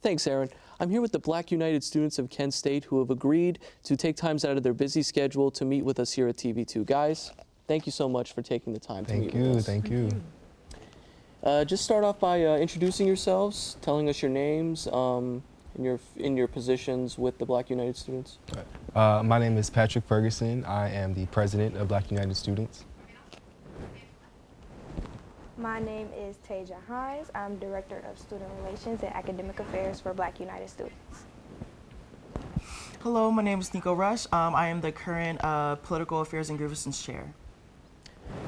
Thanks, Aaron. I'm here with the Black United students of Kent State who have agreed to take times out of their busy schedule to meet with us here at TV2. Guys, thank you so much for taking the time to meet with us. Thank you. Just start off by introducing yourselves, telling us your names, in your positions with the Black United students. My name is Patrick Ferguson. I am the president of Black United Students. My name is Taja Hines. I'm Director of Student Relations and Academic Affairs for Black United Students. Hello, my name is Nico Rush. I am the current Political Affairs and Grievances Chair.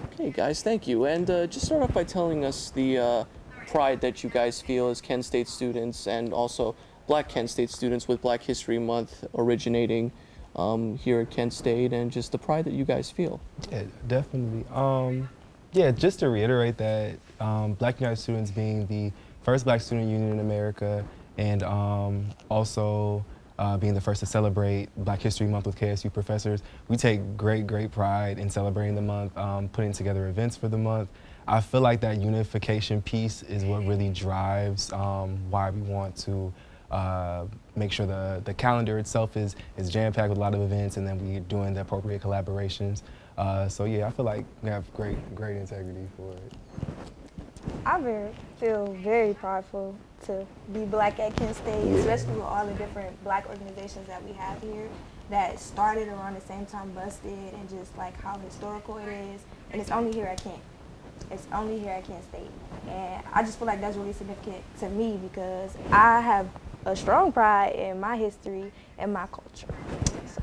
Okay, guys, thank you. And just start off by telling us the pride that you guys feel as Kent State students and also Black Kent State students with Black History Month originating here at Kent State, and just the pride that you guys feel. Yeah, definitely. Yeah, just to reiterate that Black United Students being the first Black student union in America, and also being the first to celebrate Black History Month with KSU professors, we take great pride in celebrating the month, putting together events for the month. I feel like that unification piece is what really drives why we want to make sure the calendar itself is jam-packed with a lot of events, and then we're doing the appropriate collaborations. So yeah, I feel like we have great integrity for it. I feel very prideful to be Black at Kent State, especially with all the different Black organizations that we have here that started around the same time Bus did, and just like how historical it is. And it's only here at Kent. It's only here at Kent State. And I just feel like that's really significant to me because I have a strong pride in my history and my culture. So.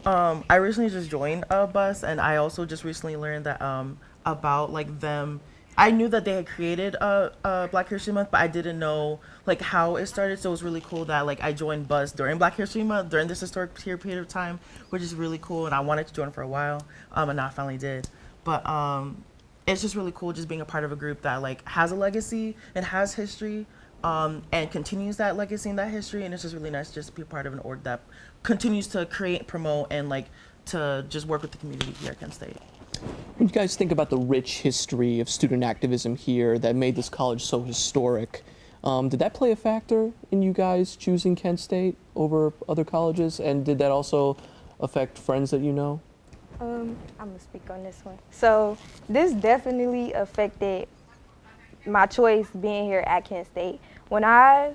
I recently just joined Bus, and I also just recently learned that about like them. I knew that they had created Black History Month, but I didn't know like how it started. So it was really cool that like I joined Bus during Black History Month, during this historic period of time, which is really cool. And I wanted to join for a while, and now I finally did. But it's just really cool just being a part of a group that like has a legacy and has history. And continues that legacy and that history, and it's just really nice just to be a part of an org that continues to create, promote, and like to just work with the community here at Kent State. When you guys think about the rich history of student activism here that made this college so historic, did that play a factor in you guys choosing Kent State over other colleges, and did that also affect friends that you know? I'm gonna speak on this one. So this definitely affected my choice being here at Kent State. When I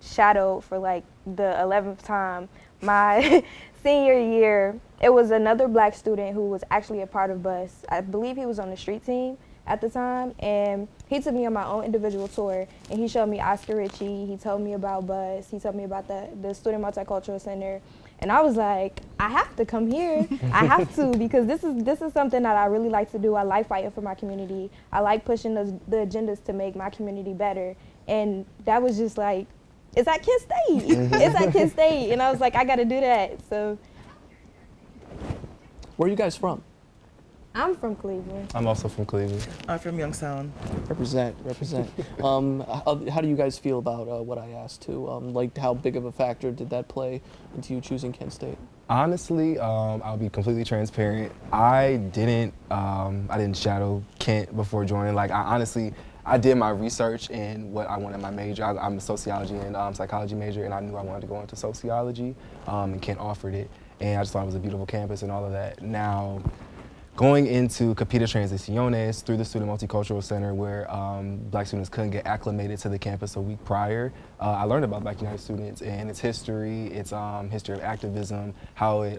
shadowed for like the 11th time, my senior year, it was another Black student who was actually a part of Bus. I believe he was on the street team at the time, and he took me on my own individual tour, and he showed me Oscar Ritchie, he told me about Bus, he told me about the Student Multicultural Center, and I was like, I have to come here. I have to, because this is something that I really like to do. I like fighting for my community. I like pushing the agendas to make my community better. And that was just like, it's at Kent State. It's at Kent State. And I was like, I got to do that. So. Where are you guys from? I'm from Cleveland. I'm also from Cleveland. I'm from Youngstown. Represent. How do you guys feel about what I asked too? Like, how big of a factor did that play into you choosing Kent State? Honestly, I'll be completely transparent. I didn't shadow Kent before joining. Like, I did my research in what I wanted my major. I'm a sociology and psychology major, and I knew I wanted to go into sociology, and Kent offered it. And I just thought it was a beautiful campus and all of that. Now, going into Capita Transiciones through the Student Multicultural Center, where Black students couldn't get acclimated to the campus a week prior, I learned about Black United Students and its history, its history of activism, how it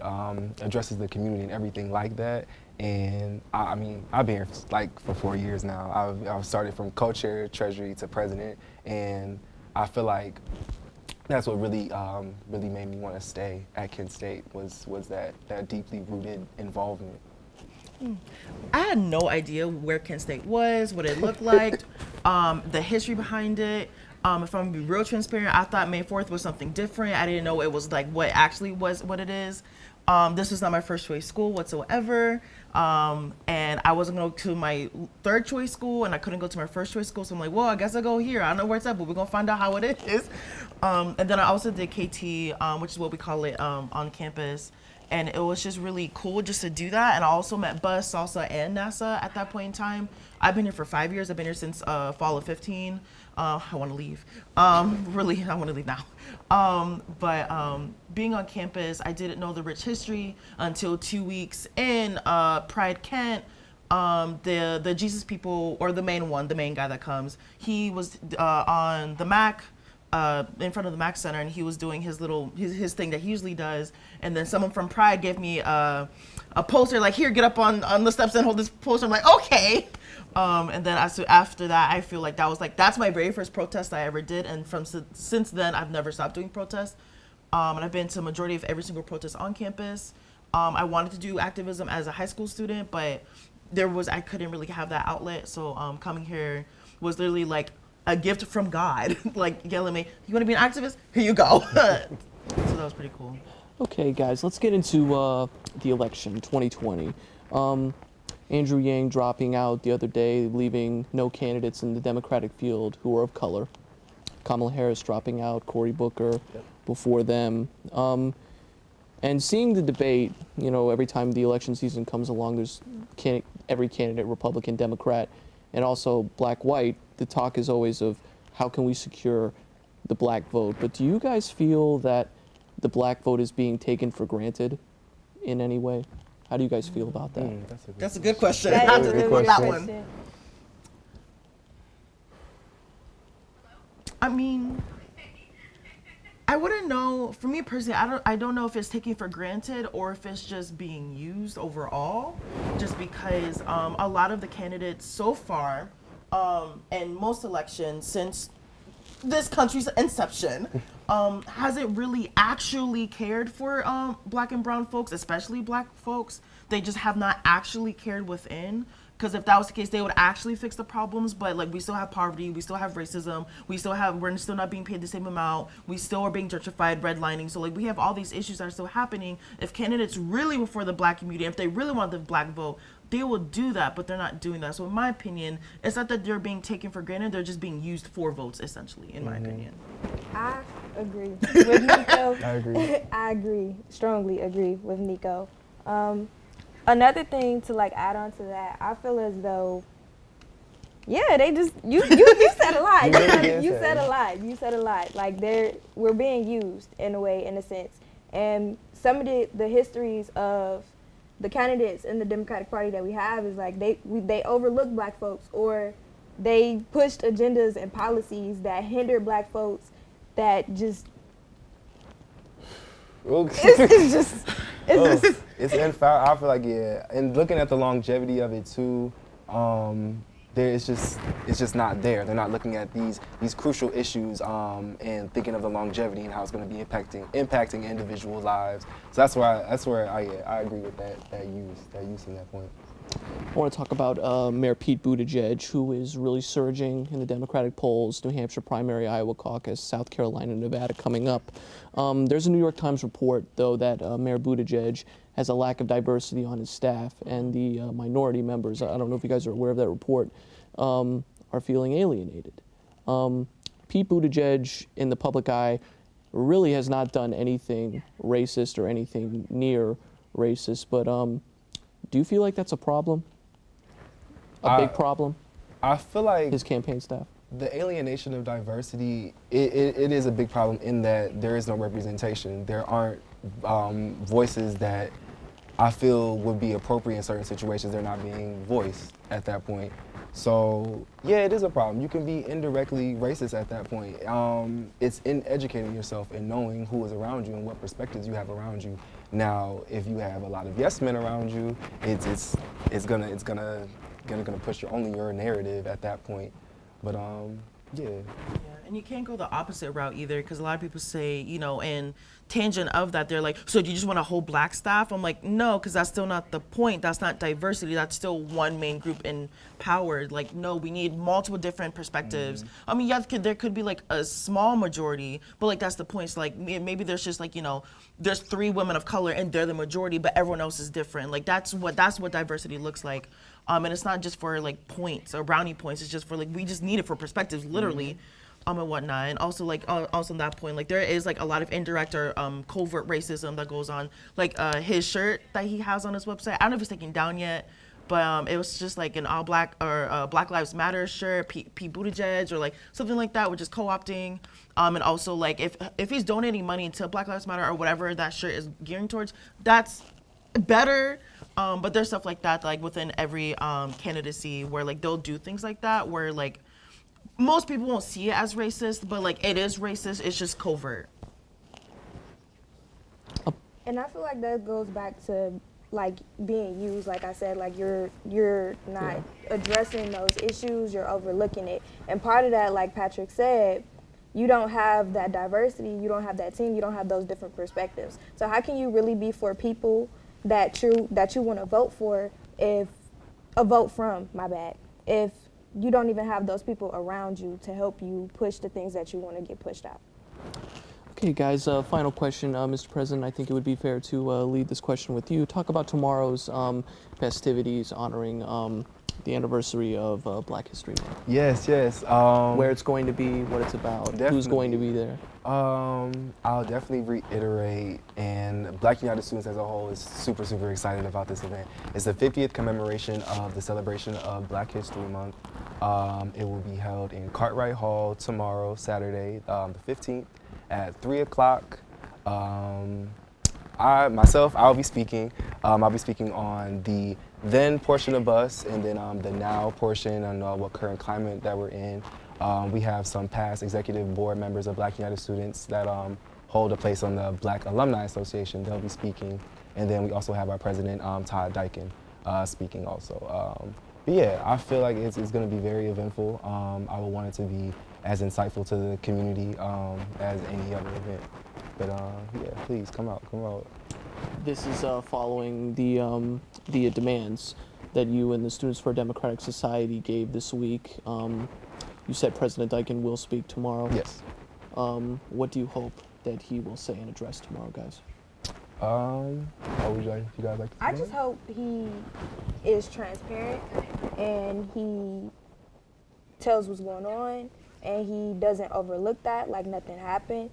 addresses the community and everything like that. And I mean, I've been here like for 4 years now. I've started from co-chair, treasury to president, and I feel like that's what really made me want to stay at Kent State was that deeply rooted involvement. I had no idea where Kent State was, what it looked like, the history behind it. If I'm gonna be real transparent, I thought May 4th was something different. I didn't know it was like what actually was what it is. This was not my first choice school whatsoever. And I wasn't going to go to my third choice school, and I couldn't go to my first choice school. So I'm like, well, I guess I'll go here. I don't know where it's at, but we're going to find out how it is. And then I also did KT, which is what we call it on campus. and it was just really cool just to do that. And I also met Bus, Salsa, and NASA at that point in time. I've been here for 5 years. I've been here since fall of 15. I want to leave. Really, I want to leave now. But being on campus, I didn't know the rich history until 2 weeks in Pride Kent. The Jesus people, or the main guy that comes, he was on the Mac, in front of the Mac Center, and he was doing his little his thing that he usually does. And then someone from Pride gave me a poster, like, here, get up on the steps and hold this poster. I'm like, okay. And then after that, I feel like that's my very first protest I ever did, and since then I've never stopped doing protests. And I've been to a majority of every single protest on campus. I wanted to do activism as a high school student, but I couldn't really have that outlet. So coming here was literally like a gift from God, like yelling at me, you want to be an activist? Here you go. So that was pretty cool. Okay, guys, let's get into the election 2020. Andrew Yang dropping out the other day, leaving no candidates in the Democratic field who are of color. Kamala Harris dropping out, Cory Booker before them. And seeing the debate, every time the election season comes along, there's every candidate, Republican, Democrat, and also black-white. The talk is always of how can we secure the black vote. But do you guys feel that the black vote is being taken for granted in any way? How do you guys feel about that? That's a good question. That is a good good question. question. I mean, I wouldn't know. For me personally, I don't know if it's taken for granted or if it's just being used overall. Just because a lot of the candidates so far, in most elections since this country's inception, hasn't really actually cared for black and brown folks, especially black folks. They just have not actually cared within. Because if that was the case, they would actually fix the problems. But like, we still have poverty, we still have racism, we're still not being paid the same amount, we still are being gentrified, redlining. So like, we have all these issues that are still happening. If candidates really were for the black community, if they really want the black vote, they will do that, but they're not doing that. So in my opinion, it's not that they're being taken for granted, they're just being used for votes, essentially, in my opinion. I agree with Nico. I agree. I agree, strongly agree with Nico. Another thing to like add on to that, I feel as though, yeah, they just you said a lot. You said a lot. You said a lot. Like we're being used in a way, in a sense, and some of the histories of the candidates in the Democratic Party that we have is like they overlook black folks, or they pushed agendas and policies that hinder black folks that just it's infair. I feel like, yeah, and looking at the longevity of it too, it's just not there. They're not looking at these crucial issues and thinking of the longevity and how it's going to be impacting individual lives. So that's where I agree with that use in that point. I want to talk about Mayor Pete Buttigieg, who is really surging in the Democratic polls, New Hampshire primary, Iowa caucus, South Carolina, Nevada coming up. There's a New York Times report, though, that Mayor Buttigieg has a lack of diversity on his staff, and the minority members, I don't know if you guys are aware of that report, are feeling alienated. Pete Buttigieg, in the public eye, really has not done anything racist or anything near racist, but do you feel like that's a problem? A big problem? I feel like his campaign staff. The alienation of diversity, it is a big problem in that there is no representation. There aren't voices that I feel would be appropriate in certain situations. They're not being voiced at that point. So yeah, it is a problem. You can be indirectly racist at that point. It's in educating yourself and knowing who is around you and what perspectives you have around you. Now, if you have a lot of yes men around you, it's gonna push only your narrative at that point. But yeah. Yeah, and you can't go the opposite route either, because a lot of people say, in tangent of that, they're like, so do you just want a whole black staff? I'm like, no, because that's still not the point. That's not diversity. That's still one main group in power. Like, no, we need multiple different perspectives. I mean, yeah, there could be like a small majority, but like that's the point. It's like maybe there's just like, there's 3 women of color and they're the majority, but everyone else is different. Like that's what diversity looks like. And it's not just for like points or brownie points. It's just for like, we just need it for perspectives, literally. and whatnot. And also like also on that point, like there is like a lot of indirect or covert racism that goes on. Like his shirt that he has on his website, I don't know if it's taken down yet, but it was just like an all black or Black Lives Matter shirt, Pete Buttigieg or like something like that, which is co-opting. And also like if he's donating money to Black Lives Matter or whatever that shirt is gearing towards, that's better. But there's stuff like that like within every candidacy where like they'll do things like that where like most people won't see it as racist, but like it is racist. It's just covert. And I feel like that goes back to like being used. Like I said, like you're not addressing those issues. You're overlooking it. And part of that, like Patrick said, you don't have that diversity. You don't have that team. You don't have those different perspectives. So how can you really be for people that you want to vote for if if you don't even have those people around you to help you push the things that you want to get pushed out? Okay, guys, final question, Mr. President. I think it would be fair to lead this question with you. Talk about tomorrow's festivities honoring the anniversary of Black History Month. Yes, yes. Where it's going to be, what it's about, who's going to be there. I'll definitely reiterate, and Black United Students as a whole is super, super excited about this event. It's the 50th commemoration of the celebration of Black History Month. It will be held in Cartwright Hall tomorrow, Saturday, the 15th at 3 o'clock. I'll be speaking. I'll be speaking on the then portion of us and then the now portion and what current climate that we're in. We have some past executive board members of Black United Students that hold a place on the Black Alumni Association. They'll be speaking. And then we also have our president, Todd Dyken, speaking also. But yeah, I feel like it's going to be very eventful. I would want it to be as insightful to the community as any other event. But yeah, please come out. This is following the demands that you and the Students for a Democratic Society gave this week. You said President Dyken will speak tomorrow. Yes. What do you hope that he will say and address tomorrow, guys? How would you guys like to I just hope he is transparent and he tells what's going on and he doesn't overlook that like nothing happened.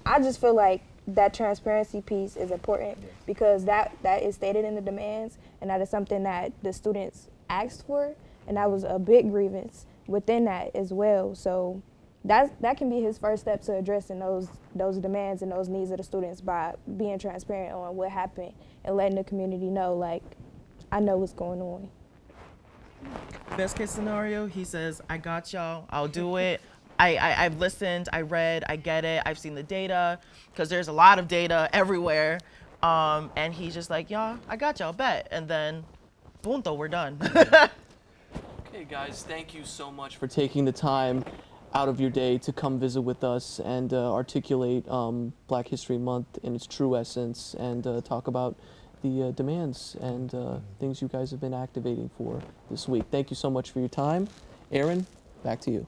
I just feel like that transparency piece is important because that is stated in the demands and that is something that the students asked for, and that was a big grievance within that as well. So that can be his first step to addressing those demands and those needs of the students by being transparent on what happened and letting the community know, like, I know what's going on. Best case scenario, he says, I got y'all, I'll do it. I've listened, I read, I get it, I've seen the data, because there's a lot of data everywhere. And he's just like, y'all, I got y'all, bet. And then, punto, we're done. Okay, guys, thank you so much for taking the time out of your day to come visit with us and articulate Black History Month in its true essence and talk about the demands and things you guys have been activating for this week. Thank you so much for your time. Aaron, back to you.